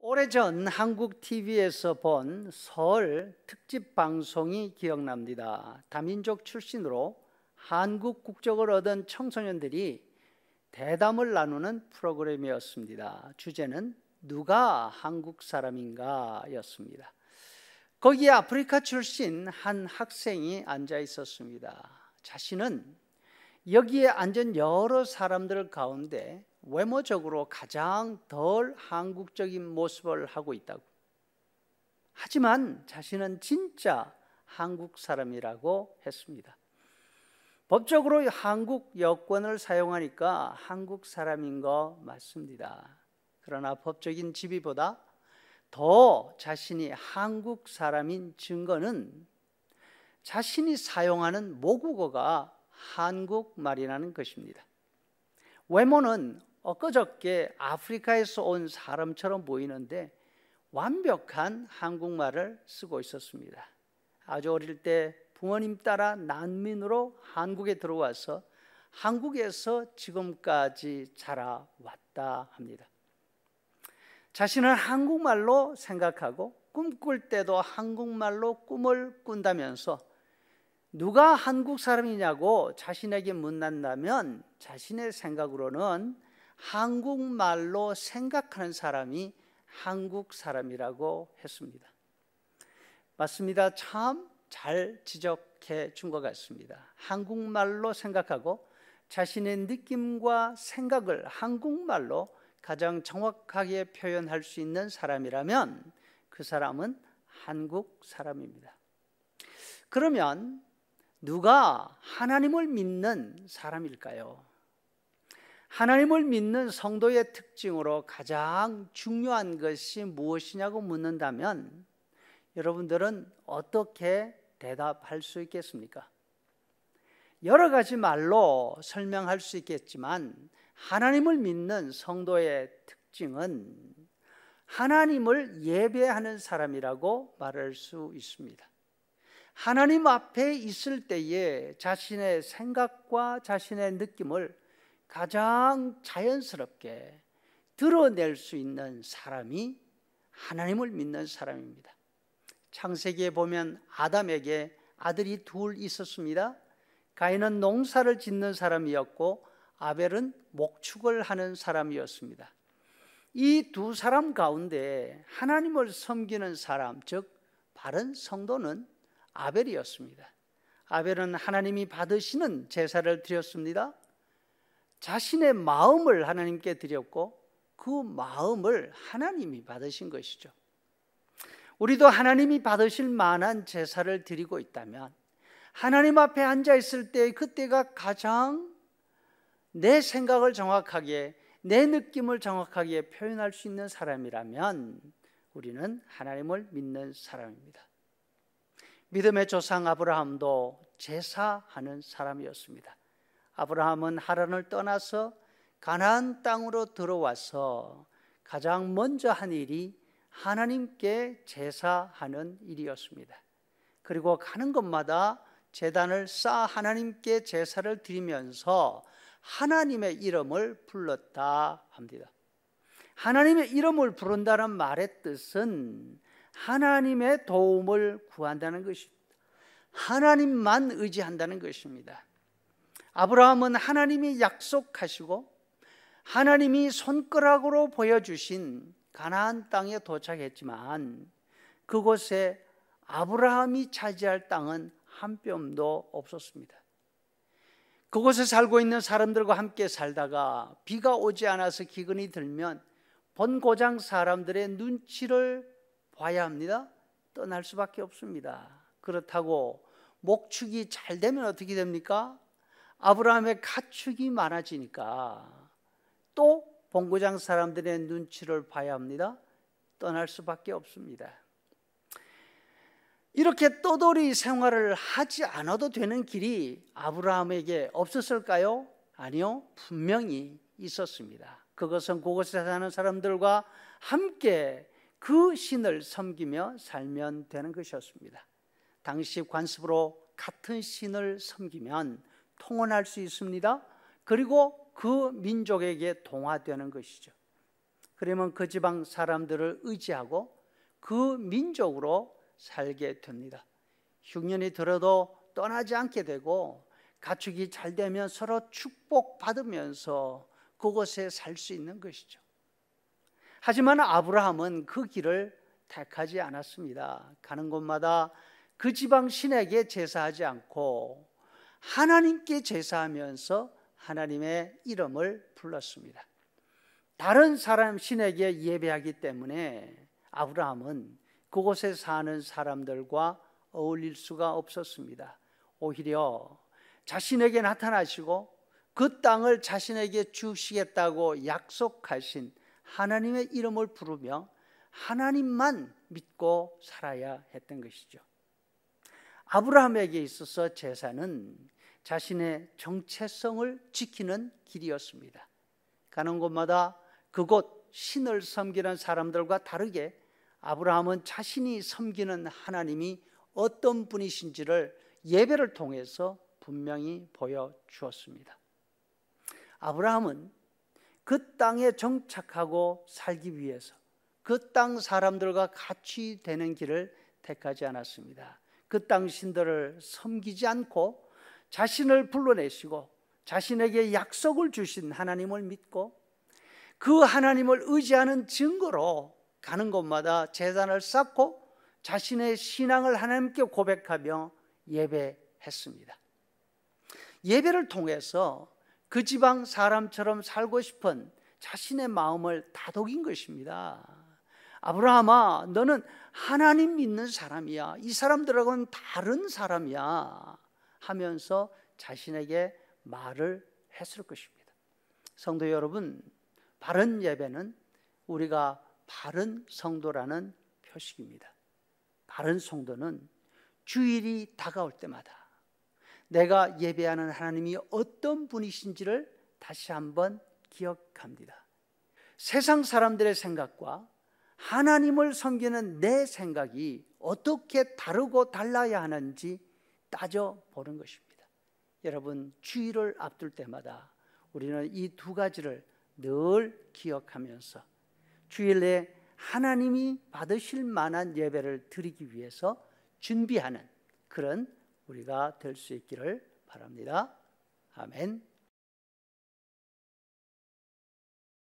오래전 한국 TV에서 본 설 특집 방송이 기억납니다. 다민족 출신으로 한국 국적을 얻은 청소년들이 대담을 나누는 프로그램이었습니다. 주제는 누가 한국 사람인가 였습니다. 거기에 아프리카 출신 한 학생이 앉아 있었습니다. 자신은 여기에 앉은 여러 사람들 가운데 외모적으로 가장 덜 한국적인 모습을 하고 있다고. 하지만 자신은 진짜 한국 사람이라고 했습니다. 법적으로 한국 여권을 사용하니까 한국 사람인 거 맞습니다. 그러나 법적인 지위보다 더 자신이 한국 사람인 증거는 자신이 사용하는 모국어가 한국말이라는 것입니다. 외모는 엊그저께 아프리카에서 온 사람처럼 보이는데 완벽한 한국말을 쓰고 있었습니다. 아주 어릴 때 부모님 따라 난민으로 한국에 들어와서 한국에서 지금까지 자라왔다 합니다. 자신은 한국말로 생각하고 꿈꿀 때도 한국말로 꿈을 꾼다면서 누가 한국 사람이냐고 자신에게 묻는다면 자신의 생각으로는 한국말로 생각하는 사람이 한국 사람이라고 했습니다. 맞습니다. 참 잘 지적해 준 것 같습니다. 한국말로 생각하고 자신의 느낌과 생각을 한국말로 가장 정확하게 표현할 수 있는 사람이라면 그 사람은 한국 사람입니다. 그러면 누가 하나님을 믿는 사람일까요? 하나님을 믿는 성도의 특징으로 가장 중요한 것이 무엇이냐고 묻는다면 여러분들은 어떻게 대답할 수 있겠습니까? 여러 가지 말로 설명할 수 있겠지만 하나님을 믿는 성도의 특징은 하나님을 예배하는 사람이라고 말할 수 있습니다. 하나님 앞에 있을 때에 자신의 생각과 자신의 느낌을 가장 자연스럽게 드러낼 수 있는 사람이 하나님을 믿는 사람입니다. 창세기에 보면 아담에게 아들이 둘 있었습니다. 가인은 농사를 짓는 사람이었고 아벨은 목축을 하는 사람이었습니다. 이 두 사람 가운데 하나님을 섬기는 사람, 즉 바른 성도는 아벨이었습니다. 아벨은 하나님이 받으시는 제사를 드렸습니다. 자신의 마음을 하나님께 드렸고 그 마음을 하나님이 받으신 것이죠. 우리도 하나님이 받으실 만한 제사를 드리고 있다면 하나님 앞에 앉아 있을 때 그때가 가장 내 생각을 정확하게, 내 느낌을 정확하게 표현할 수 있는 사람이라면 우리는 하나님을 믿는 사람입니다. 믿음의 조상 아브라함도 제사하는 사람이었습니다. 아브라함은 하란을 떠나서 가나안 땅으로 들어와서 가장 먼저 한 일이 하나님께 제사하는 일이었습니다. 그리고 가는 곳마다 제단을 쌓아 하나님께 제사를 드리면서 하나님의 이름을 불렀다 합니다. 하나님의 이름을 부른다는 말의 뜻은 하나님의 도움을 구한다는 것입니다. 하나님만 의지한다는 것입니다. 아브라함은 하나님이 약속하시고 하나님이 손가락으로 보여주신 가나안 땅에 도착했지만 그곳에 아브라함이 차지할 땅은 한 뼘도 없었습니다. 그곳에 살고 있는 사람들과 함께 살다가 비가 오지 않아서 기근이 들면 본고장 사람들의 눈치를 봐야 합니다. 떠날 수밖에 없습니다. 그렇다고 목축이 잘 되면 어떻게 됩니까? 아브라함의 가축이 많아지니까 또 본고장 사람들의 눈치를 봐야 합니다. 떠날 수밖에 없습니다. 이렇게 떠돌이 생활을 하지 않아도 되는 길이 아브라함에게 없었을까요? 아니요, 분명히 있었습니다. 그것은 그곳에 사는 사람들과 함께 그 신을 섬기며 살면 되는 것이었습니다. 당시 관습으로 같은 신을 섬기면 통원할 수 있습니다. 그리고 그 민족에게 동화되는 것이죠. 그러면 그 지방 사람들을 의지하고 그 민족으로 살게 됩니다. 흉년이 들어도 떠나지 않게 되고 가축이 잘 되면 서로 축복받으면서 그곳에 살 수 있는 것이죠. 하지만 아브라함은 그 길을 택하지 않았습니다. 가는 곳마다 그 지방 신에게 제사하지 않고 하나님께 제사하면서 하나님의 이름을 불렀습니다. 다른 사람 신에게 예배하기 때문에 아브라함은 그곳에 사는 사람들과 어울릴 수가 없었습니다. 오히려 자신에게 나타나시고 그 땅을 자신에게 주시겠다고 약속하신 하나님의 이름을 부르며 하나님만 믿고 살아야 했던 것이죠. 아브라함에게 있어서 제사는 자신의 정체성을 지키는 길이었습니다. 가는 곳마다 그곳 신을 섬기는 사람들과 다르게 아브라함은 자신이 섬기는 하나님이 어떤 분이신지를 예배를 통해서 분명히 보여주었습니다. 아브라함은 그 땅에 정착하고 살기 위해서 그 땅 사람들과 같이 되는 길을 택하지 않았습니다. 그 땅 신들을 섬기지 않고 자신을 불러내시고 자신에게 약속을 주신 하나님을 믿고 그 하나님을 의지하는 증거로 가는 곳마다 제단을 쌓고 자신의 신앙을 하나님께 고백하며 예배했습니다. 예배를 통해서 그 지방 사람처럼 살고 싶은 자신의 마음을 다독인 것입니다. 아브라함아, 너는 하나님 믿는 사람이야. 이 사람들하고는 다른 사람이야 하면서 자신에게 말을 했을 것입니다. 성도 여러분, 바른 예배는 우리가 바른 성도라는 표식입니다. 바른 성도는 주일이 다가올 때마다 내가 예배하는 하나님이 어떤 분이신지를 다시 한번 기억합니다. 세상 사람들의 생각과 하나님을 섬기는 내 생각이 어떻게 다르고 달라야 하는지 따져보는 것입니다. 여러분, 주일을 앞둘 때마다 우리는 이 두 가지를 늘 기억하면서 주일에 하나님이 받으실 만한 예배를 드리기 위해서 준비하는 그런 우리가 될 수 있기를 바랍니다. 아멘.